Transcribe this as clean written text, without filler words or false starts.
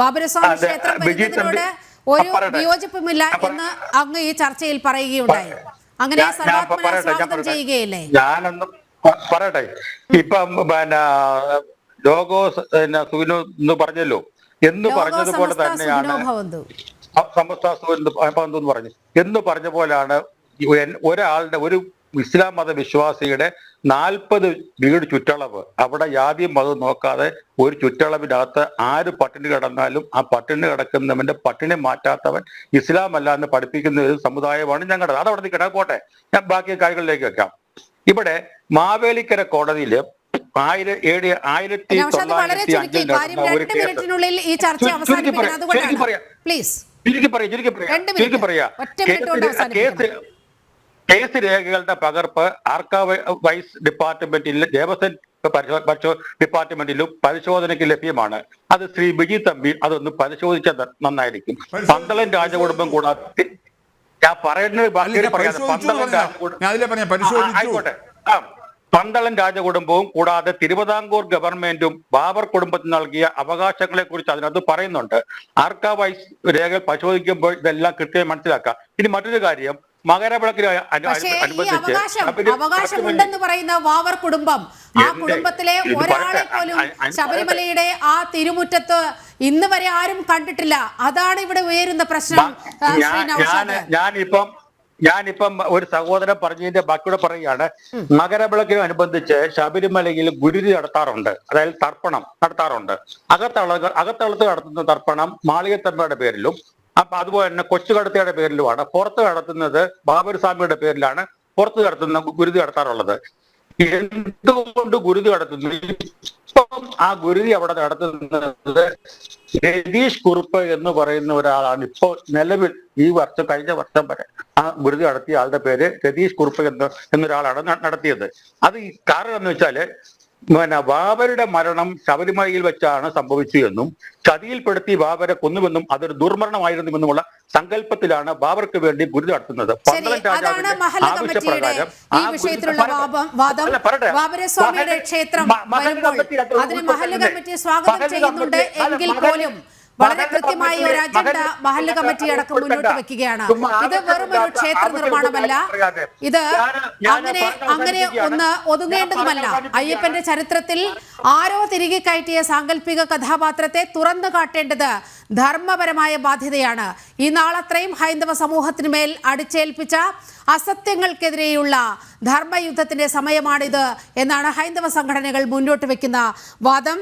ബാബരസ്വാമി ക്ഷേത്രം വരുന്നതിനോട് ഒരു വിയോജിപ്പുമില്ല എന്ന് അങ്ങ് ഈ ചർച്ചയിൽ പറയുകയുണ്ടായി. അങ്ങനെ സർവാത്മന സ്വാഗതം ചെയ്യുകയല്ലേ? ഞാനൊന്ന് പറയട്ടെ. ഇപ്പം പിന്നെ ലോഗോസ് സുവിനോ എന്ന് പറഞ്ഞല്ലോ, എന്ന് പറഞ്ഞതുപോലെ തന്നെയാണ് സമസ്ത പറഞ്ഞു എന്ന് പറഞ്ഞ പോലെയാണ് ഒരാളുടെ ഒരു ഇസ്ലാം മത വിശ്വാസിയുടെ 40 വീട് ചുറ്റളവ്, അവിടെ ജാതിയും മതവും നോക്കാതെ ഒരു ചുറ്റളവിനകത്ത് ആര് പട്ടിണി കിടന്നാലും ആ പട്ടിണി കിടക്കുന്നവന്റെ പട്ടിണി മാറ്റാത്തവൻ ഇസ്ലാം അല്ല എന്ന് പഠിപ്പിക്കുന്ന ഒരു സമുദായമാണ് ഞങ്ങളുടെ. അതവിടെ നിൽക്കട്ടെ, പോട്ടെ. ഞാൻ ബാക്കി കാര്യങ്ങളിലേക്ക് വെക്കാം. ഇവിടെ മാവേലിക്കര കോടതിയിൽ 1905 കേസ് രേഖകളുടെ പകർപ്പ് ആർക്കൈവ്സ് ഡിപ്പാർട്ട്മെന്റിൽ ദേവസ്വം ഡിപ്പാർട്ട്മെന്റിലും പരിശോധനയ്ക്ക് ലഭ്യമാണ്. അത് ശ്രീ ബിജി തമ്പി അതൊന്ന് പരിശോധിച്ചാൽ നന്നായിരിക്കും. പന്തളം രാജകുടുംബം കൂടാതെ ഞാൻ പറയുന്നത് ആയിക്കോട്ടെ. പന്തളം രാജകുടുംബവും കൂടാതെ തിരുവിതാംകൂർ ഗവൺമെന്റും ബാബർ കുടുംബത്തിന് നൽകിയ അവകാശങ്ങളെ കുറിച്ച് അതിനകത്ത് പറയുന്നുണ്ട്. ആർക്കൈവ്സ് രേഖകൾ പരിശോധിക്കുമ്പോൾ ഇതെല്ലാം കൃത്യമായി മനസ്സിലാക്കാം. ഇനി മറ്റൊരു കാര്യം, മകരവിളക്കിന് അവകാശമുണ്ടെന്ന് പറയുന്ന വാവർ കുടുംബം, ആ കുടുംബത്തിലെ ഒരാളെ പോലും ശബരിമലയുടെ ആ തിരുമുറ്റത്ത് ഇന്ന് വരെ ആരും കണ്ടിട്ടില്ല. അതാണ് ഇവിടെ ഉയരുന്ന പ്രശ്നം. ഞാനിപ്പം ഒരു സഹോദരൻ പറഞ്ഞതിന്റെ ബാക്കിയൂടെ പറയുകയാണ്. മകരവിളക്കിനനുബന്ധിച്ച് ശബരിമലയിൽ ഗുരുതി നടത്താറുണ്ട്, അതായത് തർപ്പണം നടത്താറുണ്ട്. അകത്തളത്ത് നടത്തുന്ന തർപ്പണം മാളികത്തമ്മയുടെ പേരിലും അതുപോലെ തന്നെ കൊച്ചുകടത്തയുടെ പേരിലുമാണ്. പുറത്ത് നടത്തുന്നത് ബാബർസ്വാമിയുടെ പേരിലാണ് പുറത്ത് നടത്തുന്ന ഗുരുതി നടത്താറുള്ളത്. എന്തുകൊണ്ട് ഗുരുതി നടത്തുന്നു? ഇപ്പം ആ ഗുരുതി അവിടെ നടത്തുന്നത് രതീഷ് കുറുപ്പ് എന്ന് പറയുന്ന ഒരാളാണ്. ഇപ്പോൾ നിലവിൽ ഈ വർഷം, കഴിഞ്ഞ വർഷം വരെ ആ ഗുരുതി നടത്തിയ ആളുടെ പേര് രതീഷ് കുറുപ്പ് എന്നൊരാളാണ് നടത്തിയത്. അത് കാരണം എന്ന് വെച്ചാല് ബാബരുടെ മരണം ശബരിമലയിൽ വെച്ചാണ് സംഭവിച്ചു എന്നും ചതിയിൽപ്പെടുത്തി ബാബരെ കൊന്നുവെന്നും അതൊരു ദുർമരണമായിരുന്നുവെന്നുമുള്ള സങ്കല്പത്തിലാണ് ബാബർക്ക് വേണ്ടി ഗുരുതി നടത്തുന്നത്. പന്തളം രാജാവിന്റെ ആവശ്യപ്രകാരം വളരെ കൃത്യമായി ഒരു അജണ്ട മഹല്ല് കമ്മിറ്റി അടക്കം മുന്നോട്ട് വെക്കുകയാണ്. ഇത് വെറും ഒരു ക്ഷേത്ര നിർമ്മാണമല്ല, ഇത് അങ്ങനെ ഒന്ന് ഒതുങ്ങേണ്ടതുമല്ല. അയ്യപ്പന്റെ ചരിത്രത്തിൽ ആരോ തിരികെ കയറ്റിയ സാങ്കല്പിക കഥാപാത്രത്തെ തുറന്നു കാട്ടേണ്ടത് ധർമ്മപരമായ ബാധ്യതയാണ്. ഈ നാളത്രയും ഹൈന്ദവ സമൂഹത്തിന് മേൽ അടിച്ചേൽപ്പിച്ച അസത്യങ്ങൾക്കെതിരെയുള്ള ധർമ്മയുദ്ധത്തിന്റെ സമയമാണിത് എന്നാണ് ഹൈന്ദവ സംഘടനകൾ മുന്നോട്ട് വെക്കുന്ന വാദം.